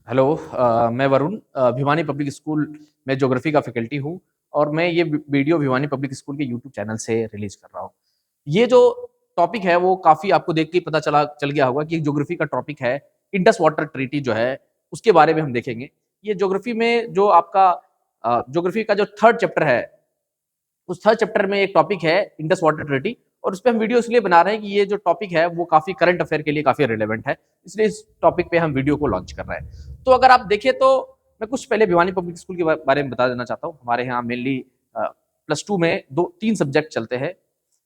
Hello. मैं Varun Bhiwani public school में geography का फैकल्टी हूँ और मैं ये वीडियो भिवानी पब्लिक स्कूल के यूट्यूब चैनल से रिलीज कर रहा हूँ। ये जो टॉपिक है वो काफ़ी आपको देख के ही पता चल गया होगा कि ज्योग्राफी का टॉपिक है। इंडस वाटर ट्रीटी जो है उसके बारे में हम देखेंगे। ये ज्योग्राफी में जो आपका ज्योग्राफी का जो थर्ड चैप्टर है, उस थर्ड चैप्टर में एक टॉपिक है इंडस वाटर ट्रीटी, और उस पर हम वीडियो इसलिए बना रहे हैं कि ये जो टॉपिक है वो काफ़ी करंट अफेयर के लिए काफ़ी रिलेवेंट है, इसलिए इस टॉपिक पे हम वीडियो को लॉन्च कर रहे हैं। तो अगर आप देखें तो मैं कुछ पहले भिवानी पब्लिक स्कूल के बारे में बता देना चाहता हूँ। हमारे यहाँ मेनली +2 में दो तीन सब्जेक्ट चलते हैं।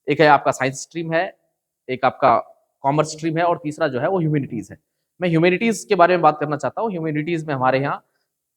एक है आपका साइंस स्ट्रीम है, एक आपका कॉमर्स स्ट्रीम है, और तीसरा जो है वो ह्यूमैनिटीज है। मैं ह्यूमैनिटीज के बारे में बात करना चाहता हूँ। ह्यूमैनिटीज में हमारे यहाँ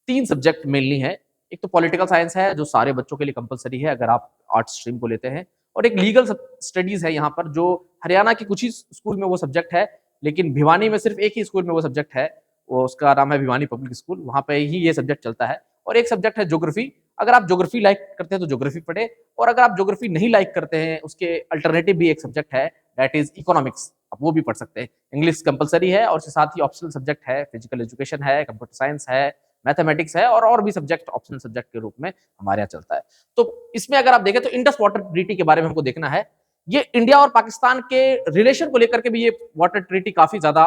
तीन सब्जेक्ट मेनली हैं। एक तो पॉलिटिकल साइंस है जो सारे बच्चों के लिए कंपलसरी है अगर आप आर्ट्स स्ट्रीम को लेते हैं, और एक लीगल स्टडीज है यहाँ पर, जो हरियाणा के कुछ ही स्कूल में वो सब्जेक्ट है, लेकिन भिवानी में सिर्फ एक ही स्कूल में वो सब्जेक्ट है। वो उसका नाम है भिवानी पब्लिक स्कूल, वहाँ पे ही ये सब्जेक्ट चलता है। और एक सब्जेक्ट है ज्योग्राफी। अगर आप ज्योग्राफी लाइक करते हैं तो ज्योग्राफी पढ़े, और अगर आप ज्योग्राफी नहीं लाइक करते हैं उसके अल्टरनेटिव भी एक सब्जेक्ट है, दैट इज इकोनॉमिक्स। आप वो भी पढ़ सकते हैं। इंग्लिश कंपलसरी है और उसके साथ ही ऑप्शनल सब्जेक्ट है, फिजिकल एजुकेशन है, कंप्यूटर साइंस है, मैथमेटिक्स है, और भी सब्जेक्ट ऑप्शनल सब्जेक्ट के रूप में हमारे यहाँ चलता है। तो इसमें अगर आप देखें तो इंडस वाटर ट्रीटी के बारे में हमको देखना है। ये इंडिया और पाकिस्तान के रिलेशन को लेकर के भी ये वाटर ट्रीटी काफी ज्यादा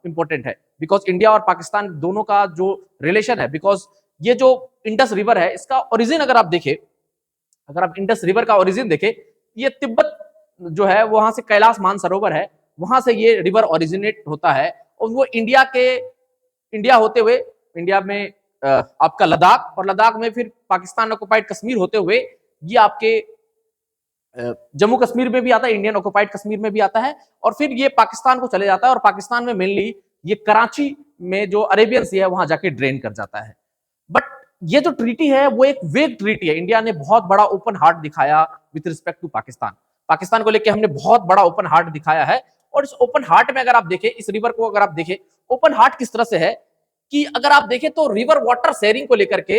इंपॉर्टेंट है, बिकॉज इंडिया और पाकिस्तान दोनों का जो रिलेशन है, बिकॉज ये जो इंडस रिवर है इसका ओरिजिन अगर आप देखें, अगर आप इंडस रिवर का ओरिजिन देखें, ये तिब्बत जो है वहां से कैलाश मानसरोवर है, वहां से ये रिवर ओरिजिनेट होता है, और वो इंडिया होते हुए इंडिया में आपका लद्दाख, और लद्दाख में फिर पाकिस्तान ऑक्युपाइड कश्मीर होते हुए ये आपके जम्मू कश्मीर में भी आता है, इंडियन ऑक्युपाइड कश्मीर में भी आता है, और फिर ये पाकिस्तान को चले जाता है, और पाकिस्तान में मेनली ये कराची में जो अरेबियन सी है वहां जाके ड्रेन कर जाता है। बट ये जो ट्रीटी है वो एक वेग ट्रीटी है। इंडिया ने बहुत बड़ा ओपन हार्ट दिखाया with respect to Pakistan. Pakistan को लेकर हमने बहुत बड़ा ओपन हार्ट दिखाया है, और इस ओपन हार्ट में अगर आप देखें, इस रिवर को अगर आप देखें, ओपन हार्ट किस तरह से है कि अगर आप देखें तो रिवर वाटर शेयरिंग को लेकर के,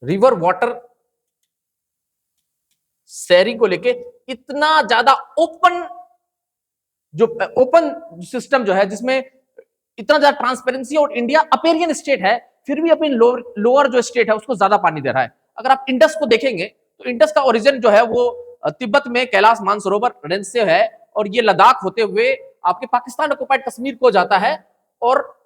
रिवर वाटर शेयरिंग को लेके इतना ज्यादा ओपन सिस्टम जो है, जिसमें इतना ज्यादा ट्रांसपेरेंसी, और इंडिया अपेरियन स्टेट है फिर भी अपनी लोअर जो स्टेट है उसको ज्यादा पानी दे रहा है। अगर आप इंडस को देखेंगे तो इंडस का ओरिजिन जो है वो तिब्बत में कैलाश मानसरोवर रेंज से है, और ये लद्दाख होते हुए आपके पाकिस्तान ऑक्युपाइड कश्मीर को जाता है, और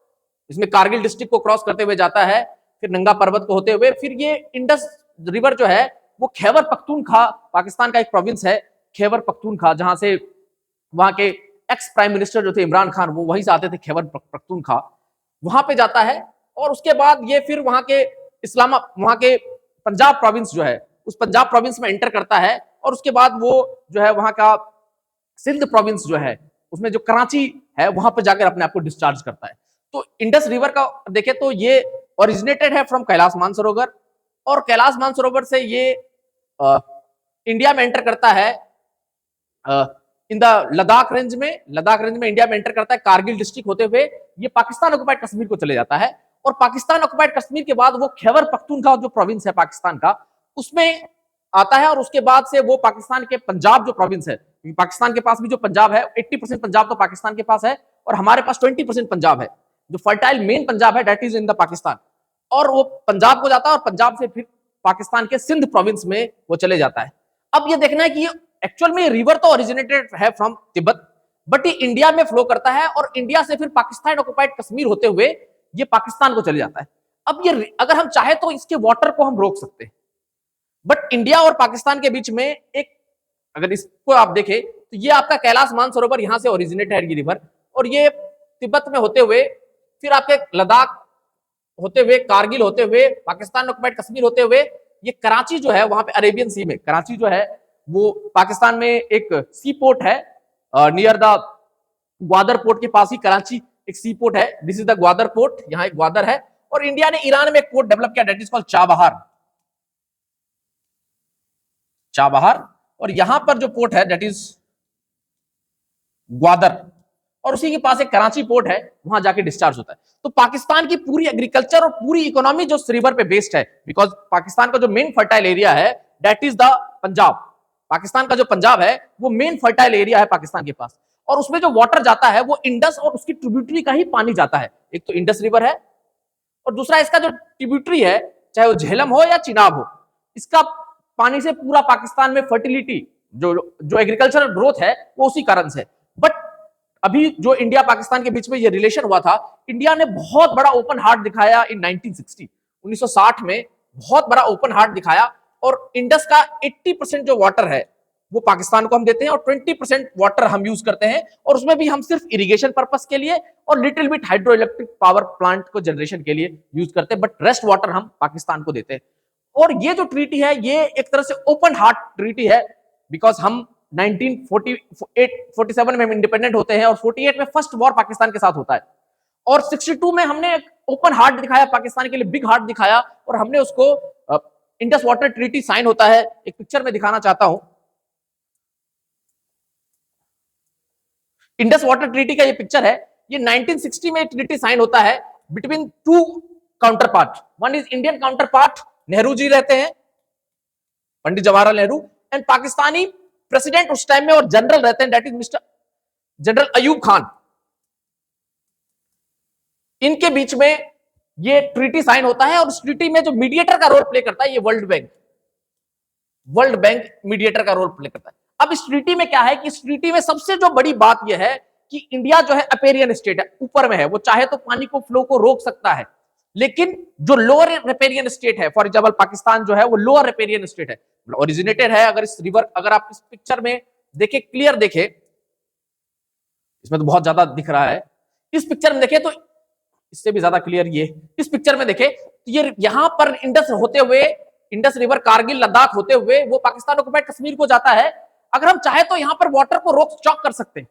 इसमें कारगिल डिस्ट्रिक्ट को क्रॉस करते हुए जाता है, फिर नंगा पर्वत को होते हुए फिर ये इंडस रिवर जो है वो खैबर पख्तूनख्वा, पाकिस्तान का एक प्रोविंस है खैबर पख्तूनख्वा, जहां से वहां के एक्स प्राइम मिनिस्टर जो थे इमरान खान, वो वहीं से आते थे खैबर पख्तूनख्वा, वहां पे जाता है। और उसके बाद ये फिर वहां के पंजाब प्रोविंस जो है उस पंजाब प्रोविंस में एंटर करता है, और उसके बाद वो जो है वहां का सिंध प्रोविंस जो है उसमें जो कराची है वहां पर जाकर अपने आप को डिस्चार्ज करता है। तो इंडस रिवर का देखें तो ये ओरिजिनेटेड है फ्रॉम कैलाश मानसरोवर, और कैलाश मानसरोवर से ये इंडिया में एंटर करता है इन द लद्दाख रेंज में इंडिया में एंटर करता है, कारगिल डिस्ट्रिक्ट होते हुए ये पाकिस्तान ऑक्युपाइड कश्मीर को चले जाता है, और पाकिस्तान ऑक्युपाइड कश्मीर के बाद वो खैबर पख्तूनख्वा जो प्रोविंस है पाकिस्तान का उसमें आता है, और उसके बाद से वो पाकिस्तान के पंजाब जो प्रोविंस है, पाकिस्तान के पास भी जो पंजाब है 80% पंजाब तो पाकिस्तान के पास है, और हमारे पास 20% पंजाब है, जो फर्टाइल मेन पंजाब है that is in the Pakistan, और वो पंजाब को जाता है, और पंजाब से फिर पाकिस्तान के सिंध प्रोविंस में वो चले जाता है। अब ये देखना है कि एक्चुअल में रिवर तो ओरिजिनेटेड है फ्रॉम तिब्बत, बट ये इंडिया में फ्लो करता है, और इंडिया से फिर पाकिस्तान ऑक्युपाइड कश्मीर होते हुए ये पाकिस्तान को चले जाता है। अब ये अगर हम चाहे तो इसके वाटर को हम रोक सकते हैं, बट इंडिया और पाकिस्तान के बीच में एक, अगर इसको आप देखें तो ये आपका कैलाश मानसरोवर यहां से ओरिजिनेट है ये रिवर, और ये तिब्बत में होते हुए फिर आपके लद्दाख होते हुए, कारगिल होते हुए, पाकिस्तान ऑक्युपाइड कश्मीर होते हुए ये कराची जो है वहां पे अरेबियन सी में, कराची जो है वो पाकिस्तान में एक सी पोर्ट है नियर द ग्वादर पोर्ट के पास ही कराची एक सी पोर्ट है, this is the Gwadar port, यहाँ एक ग्वादर है, और इंडिया ने ईरान में एक पोर्ट डेवलप किया दैट इज कॉल्ड चाबहार, और यहां पर जो पोर्ट है दैट इज ग्वादर, और उसी के पास एक कराची पोर्ट है, वहां जाके डिस्चार्ज होता है। तो पाकिस्तान की पूरी एग्रीकल्चर और पूरी इकोनॉमी जो रिवर पे बेस्ड है, बिकॉज पाकिस्तान का जो मेन फर्टाइल एरिया है that is the Punjab, Pakistan का जो पंजाब है वो मेन फर्टाइल एरिया है पाकिस्तान के पास, और उसमें जो वाटर जाता है वो इंडस और उसकी ट्रिब्यूटरी का ही पानी जाता है। एक तो इंडस रिवर है और दूसरा इसका जो ट्रिब्यूटरी है, चाहे वो झेलम हो या चिनाब हो, इसका पानी से पूरा पाकिस्तान में फर्टिलिटी जो जो एग्रीकल्चरल ग्रोथ है वो उसी कारण से। बट अभी जो इंडिया पाकिस्तान के बीच में ये रिलेशन हुआ था, इंडिया ने बहुत बड़ा ओपन हार्ट दिखाया इन 1960 1960 में बहुत बड़ा ओपन हार्ट दिखाया और इंडस का 80% जो वाटर है वो पाकिस्तान को हम देते हैं और 20% वाटर हम यूज करते हैं और उसमें भी हम सिर्फ इरिगेशन पर्पस के लिए और little bit hydro electric power plant को जनरेशन के लिए यूज करते हैं, बट रेस्ट वाटर हम पाकिस्तान को देते हैं। और ये जो ट्रीटी है ये एक तरह से ओपन हार्ट ट्रीटी है, बिकॉज हम 1947 में इंडिपेंडेंट होते हैं और 48 में फर्स्ट वॉर पाकिस्तान के साथ होता है और 62 में हमने एक ओपन हार्ट दिखाया पाकिस्तान के लिए, बिग हार्ट दिखाया और हमने उसको इंडस वाटर ट्रीटी साइन होता है। एक पिक्चर में दिखाना चाहता हूं, इंडस वाटर ट्रीटी का ये पिक्चर है। ये 1960 में ट्रीटी साइन होता है between two counterpart. One is Indian counterpart, Nehru ji रहते हैं, पंडित जवाहरलाल नेहरू, एंड पाकिस्तानी प्रेसिडेंट उस टाइम में और जनरल रहते हैं, that is mister general Ayub Khan. इनके बीच में ये ट्रीटी साइन होता है और उस ट्रीटी में जो मीडिएटर का रोल प्ले करता है ये वर्ल्ड बैंक मीडिएटर का रोल प्ले करता है। अब इस ट्रीटी में क्या है कि इस ट्रीटी में सबसे जो बड़ी बात यह है कि इंडिया जो है अपेरियन स्टेट है, ऊपर में है, वो चाहे तो पानी को फ्लो को रोक सकता है, लेकिन जो लोअर रिपेरियन स्टेट है, फॉर एग्जाम्पल पाकिस्तान जो है वो लोअर रिपेरियन स्टेट है, ओरिजिनेटेड है। अगर इस रिवर, अगर आप इस पिक्चर में देखे, क्लियर देखे, इसमें तो बहुत ज्यादा दिख रहा है, इस पिक्चर में देखे तो इससे भी ज्यादा क्लियर ये, इस पिक्चर में देखे तो ये यहां पर इंडस होते हुए, इंडस रिवर कारगिल लद्दाख होते हुए वो पाकिस्तान ऑक्युपाइड कश्मीर को जाता है। अगर हम चाहे तो यहां पर वाटर को रोक स्टॉक कर सकते हैं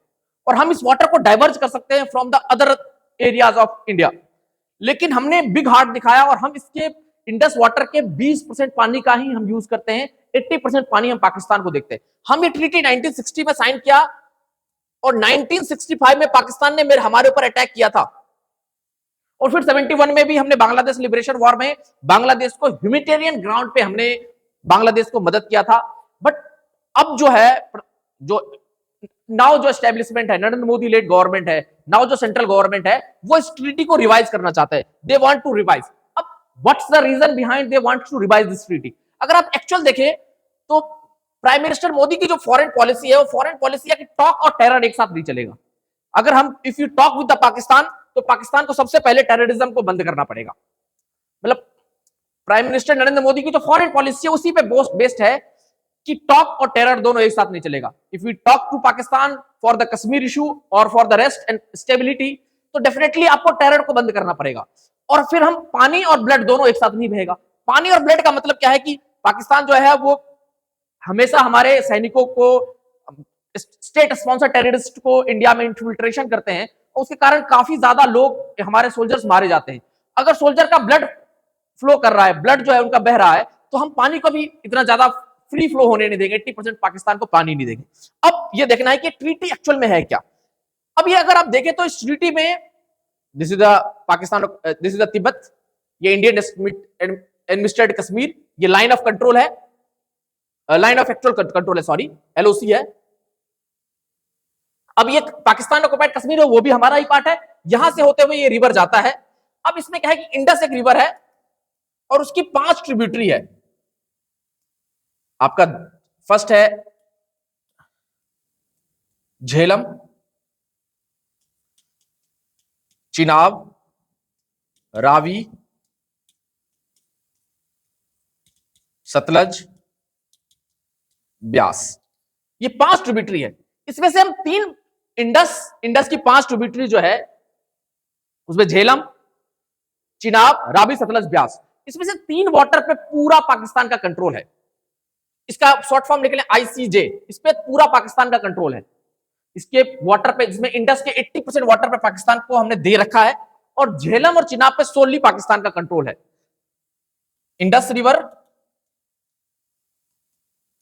और हम इस वाटर को डाइवर्ज कर सकते हैं from the other areas of India, लेकिन हमने बिग हार्ट दिखाया और हम इसके इंडस वाटर के 20% पानी का ही हम यूज करते हैं, 80% पानी हम पाकिस्तान को देखते हैं। हम ये ट्रीटी 1960 में साइन किया और 1965 में पाकिस्तान ने हमारे ऊपर अटैक किया था और फिर 71 में भी हमने बांग्लादेश लिबरेशन वॉर में बांग्लादेश को ह्यूमैनिटेरियन ग्राउंड पे हमने बांग्लादेश को मदद किया था। बट अब जो है, जो नाउ जो एस्टेब्लिशमेंट है, नरेंद्र मोदी लेड गवर्नमेंट है, नाउ जो सेंट्रल गवर्नमेंट है, वो इस ट्रीटी को रिवाइज करना चाहता है। They want to revise. अब what's the reason behind they want to revise this treaty? अगर आप एक्चुअल देखें तो प्राइम मिनिस्टर मोदी की जो फॉरेन पॉलिसी है वो फॉरेन पॉलिसी है कि टॉक और टेरर एक साथ नहीं चलेगा। अगर हम if you talk with the Pakistan तो पाकिस्तान को सबसे पहले टेररिज्म को बंद करना पड़ेगा। मतलब प्राइम मिनिस्टर नरेंद्र मोदी की जो फॉरेन पॉलिसी है उसी पे बेस्ड है कि टॉक और टेरर दोनों एक साथ नहीं चलेगा। If we talk to Pakistan for the Kashmir issue और for the rest and stability, तो डेफिनेटली आपको टेरर को बंद करना पड़ेगा। और फिर हम पानी और ब्लड दोनों एक साथ नहीं बहेगा। पानी और ब्लड का मतलब क्या है कि पाकिस्तान जो है वो हमेशा हमारे सैनिकों को, स्टेट स्पॉन्सर टेररिस्ट को इंडिया में इन्फिल्ट्रेशन करते हैं और उसके कारण काफी ज्यादा लोग, हमारे सोल्जर्स मारे जाते हैं। अगर सोल्जर का ब्लड फ्लो कर रहा है, ब्लड जो है उनका बह रहा है, तो हम पानी को भी इतना ज्यादा फ्री फ्लो होने नहीं देंगे, 80% पाकिस्तान को पानी नहीं देंगे। अब ये देखना है कि ट्रीटी एक्चुअल में है क्या। अब ये अगर आप देखें तो इस ट्रीटी में this is the Pakistan, this is the Tibet, ये इंडियन एडमिनिस्ट्रेटेड कश्मीर, ये लाइन ऑफ कंट्रोल है, लाइन ऑफ एक्चुअल कंट्रोल है, सॉरी, एलओसी है। अब ये पाकिस्तान ऑक्युपाइड कश्मीर है, वो भी हमारा ही पार्ट है। यहां से होते हुए ये रिवर जाता है। अब इसमें क्या है कि इंडस एक रिवर है और उसकी 5 ट्रिब्यूटरी है। आपका फर्स्ट है झेलम, चिनाब, रावी, सतलज, ब्यास, ये 5 ट्रिब्यूटरी है। इसमें से हम 3 इंडस की 5 ट्रिब्यूटरी जो है उसमें झेलम, चिनाब, रावी, सतलज, ब्यास, इसमें से 3 वाटर पे पूरा पाकिस्तान का कंट्रोल है। इसका शॉर्ट फॉर्म निकले आईसीजे, इस पे पूरा पाकिस्तान का कंट्रोल है। इसके वाटर पे, जिसमें इंडस के 80% वाटर पे पाकिस्तान को हमने दे रखा है और झेलम और चिनाब पे सोनली पाकिस्तान का कंट्रोल है। Indus river,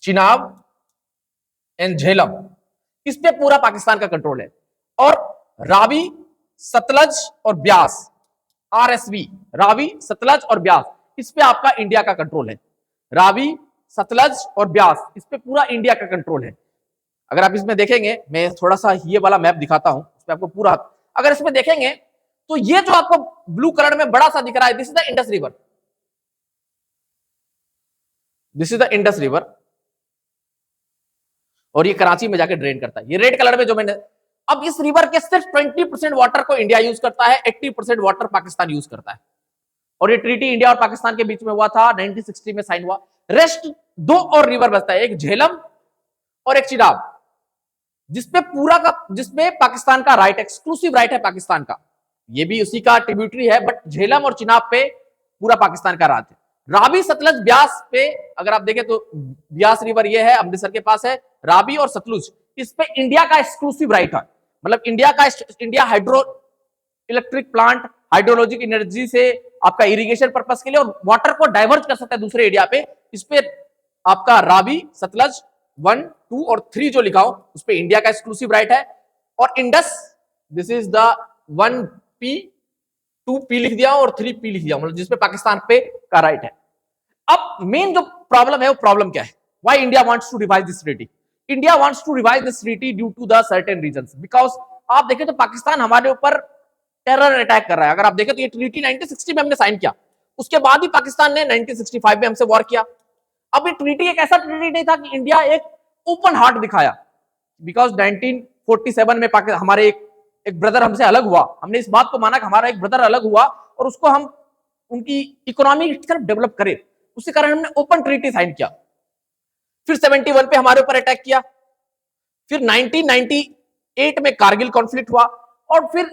Chenab and Jhelum, इस पे पूरा पाकिस्तान का कंट्रोल है। और रावी, सतलज और ब्यास, आरएसवी, रावी, सतलज और ब्यास, इस पे आपका इंडिया का कंट्रोल है। रावी, सतलज और ब्यास, इस पे पूरा इंडिया का कंट्रोल है। अगर आप इसमें देखेंगे, मैं थोड़ा सा ये वाला मैप दिखाता हूं, उसमें आपको पूरा, अगर इसमें देखेंगे तो ये जो आपको ब्लू कलर में बड़ा सा दिख रहा है, this is the Indus river, this is the Indus river, और ये कराची में जाके ड्रेन करता है। ये रेड कलर में जो मैंने, अब इस रिवर के सिर्फ 20% वाटर को इंडिया यूज करता है, 80% वाटर पाकिस्तान यूज करता है। और ये ट्रीटी इंडिया और पाकिस्तान के बीच में हुआ था, 1960 में साइन हुआ। रेस्ट दो और रिवर बचता है, एक झेलम और एक चिनाब, जिसमें पाकिस्तान का राइट, एक्सक्लूसिव राइट है पाकिस्तान का। ये भी उसी का ट्रिब्यूटरी है, बट झेलम और चिनाब पे पूरा पाकिस्तान का राज है। रावी सतलज ब्यास पे अगर आप देखें तो ब्यास रिवर ये है, अमृतसर के पास है, रावी और सतलुज, इस पे इंडिया का एक्सक्लूसिव राइट है। मतलब India hydro electric plant, hydrologic energy से आपका इरिगेशन पर्पस के लिए और वाटर को डाइवर्ट कर सकता है दूसरे एरिया पे। इस पे आपका रावी सतलज 1, 2 और 3 जो लिखा हो उस पे इंडिया का एक्सक्लूसिव राइट है। और Indus, this is the 1P, 2P लिख दिया और 3P लिख दिया, मतलब जिसपे पाकिस्तान पे का राइट है। अब मेन जो प्रॉब्लम है वो प्रॉब्लम क्या है? Why India wants to revise this treaty? India wants to revise this treaty due to the certain reasons, because आप देखें तो पाकिस्तान हमारे ऊपर टेरर अटैक कर रहा है। अगर आप देखें तो ये ट्रीटी 1960 में हमने साइन किया, उसके बाद ही पाकिस्तान ने 1965 में हमसे वॉर किया। अब ये ट्रीटी एक ऐसा ट्रीटी नहीं था कि इंडिया एक ओपन हार्ट दिखाया, बिकॉज 1947 में हमारे एक ब्रदर हमसे अलग हुआ, हमने इस बात को माना कि हमारा एक ब्रदर अलग हुआ और उसको हम उनकी इकोनॉमी की तरफ डेवलप करें, उसी कारण हमने ओपन ट्रीटी साइन किया। फिर 71 पे हमारे ऊपर अटैक किया, फिर 1998 में कारगिल कॉन्फ्लिक्ट हुआ, और फिर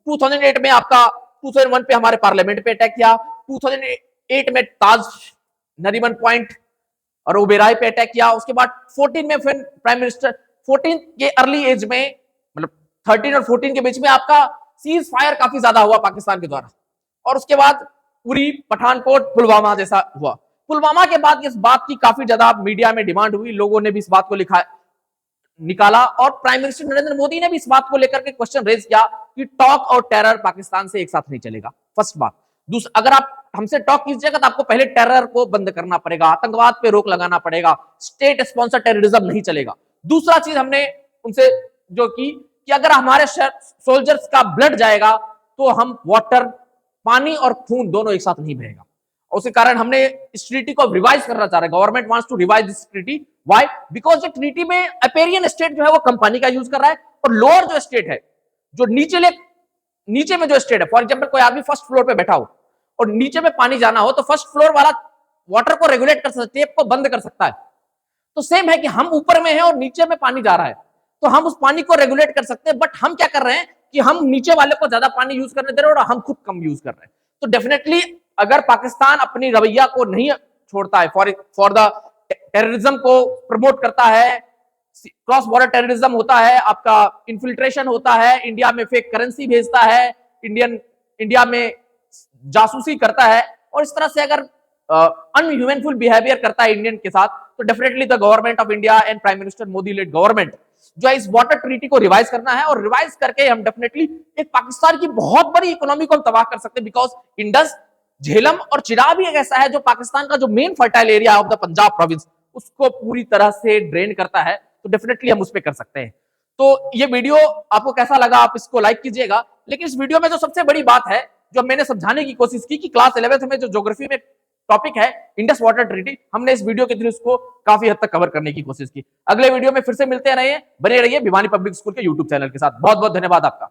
2008 में आपका 2001 पे हमारे पार्लियामेंट पे अटैक किया, 2008 में ताज नरीमन पॉइंट और ओबेराय पे अटैक किया। उसके बाद 14 में फिर प्राइम मिनिस्टर 14 के अर्ली एज में, मतलब 13 और 14 के बीच में आपका सीज फायर काफी ज्यादा हुआ पाकिस्तान के द्वारा, और उसके बाद उरी, पठानकोट, पुलवामा जैसा हुआ। पुलवामा के बाद इस बात की काफी ज्यादा मीडिया में डिमांड हुई, लोगों ने भी इस बात को निकाला, और प्राइम मिनिस्टर नरेंद्र मोदी ने भी इस बात को लेकर के क्वेश्चन रेज किया कि टॉक और टेरर पाकिस्तान से एक साथ नहीं चलेगा। फर्स्ट बात। दूसरा, अगर आप हमसे टॉक कीजिएगा तो आपको पहले टेरर को बंद करना पड़ेगा, आतंकवाद पे रोक लगाना पड़ेगा, स्टेट स्पॉन्सर टेररिज्म नहीं चलेगा। दूसरा चीज हमने उनसे जो की कि अगर हमारे सोल्जर्स का ब्लड जाएगा तो हम वाटर, पानी और खून दोनों एक साथ नहीं बहेगा। उसी कारण हमने इस ट्रीटी को रिवाइज करना चाह रहे हैं। Government wants to revise this treaty. Why? Because ये ट्रीटी में अपेरियन स्टेट जो है वो कंपनी का यूज कर रहा है, और लोअर जो स्टेट है, जो नीचे में जो स्टेट है, फॉर एग्जांपल कोई आदमी फर्स्ट फ्लोर पे बैठा हो और नीचे में पानी जाना हो तो फर्स्ट फ्लोर वाला वाटर को रेगुलेट कर सकता है, टेप को बंद कर सकता है। तो सेम है कि हम ऊपर में है और नीचे में पानी जा रहा है, तो हम उस पानी को रेगुलेट कर सकते हैं। बट हम क्या कर रहे हैं कि हम नीचे वाले को ज्यादा पानी यूज करने दे रहे हैं और हम खुद कम यूज कर रहे हैं। तो डेफिनेटली अगर पाकिस्तान अपनी रवैया को नहीं छोड़ता है, फॉर द टेररिज्म को प्रमोट करता है, क्रॉस बॉर्डर टेररिज्म होता है, आपका इन्फिल्ट्रेशन होता है, इंडिया में फेक करेंसी भेजता है, इंडिया में जासूसी करता है, और इस तरह से अगर अनह्यूमनफुल बिहेवियर करता है इंडियन के साथ, तो definitely the government of India and prime minister Modi led government जो है इस वाटर ट्रीटी को रिवाइज करना है, और रिवाइज करके हम डेफिनेटली एक पाकिस्तान की बहुत बड़ी इकोनॉमी को हम तबाह कर सकते हैं। बिकॉज इंडस, झेलम और चिनाब भी एक ऐसा है जो पाकिस्तान का जो main fertile area of the Punjab province उसको पूरी तरह से ड्रेन करता है। तो डेफिनेटली हम उस पर कर सकते हैं। तो ये वीडियो आपको कैसा लगा, आप इसको लाइक कीजिएगा। लेकिन इस वीडियो में जो सबसे बड़ी बात है जो मैंने समझाने की कोशिश की कि क्लास 11th में जो ज्योग्राफी में टॉपिक है इंडस वाटर ट्रीटी, हमने इस वीडियो के थ्रू इसको काफी हद तक कवर करने की कोशिश की। अगले वीडियो में फिर से मिलते रहिए, बने रहिए भिवानी पब्लिक स्कूल के यूट्यूब चैनल के साथ। बहुत बहुत धन्यवाद आपका।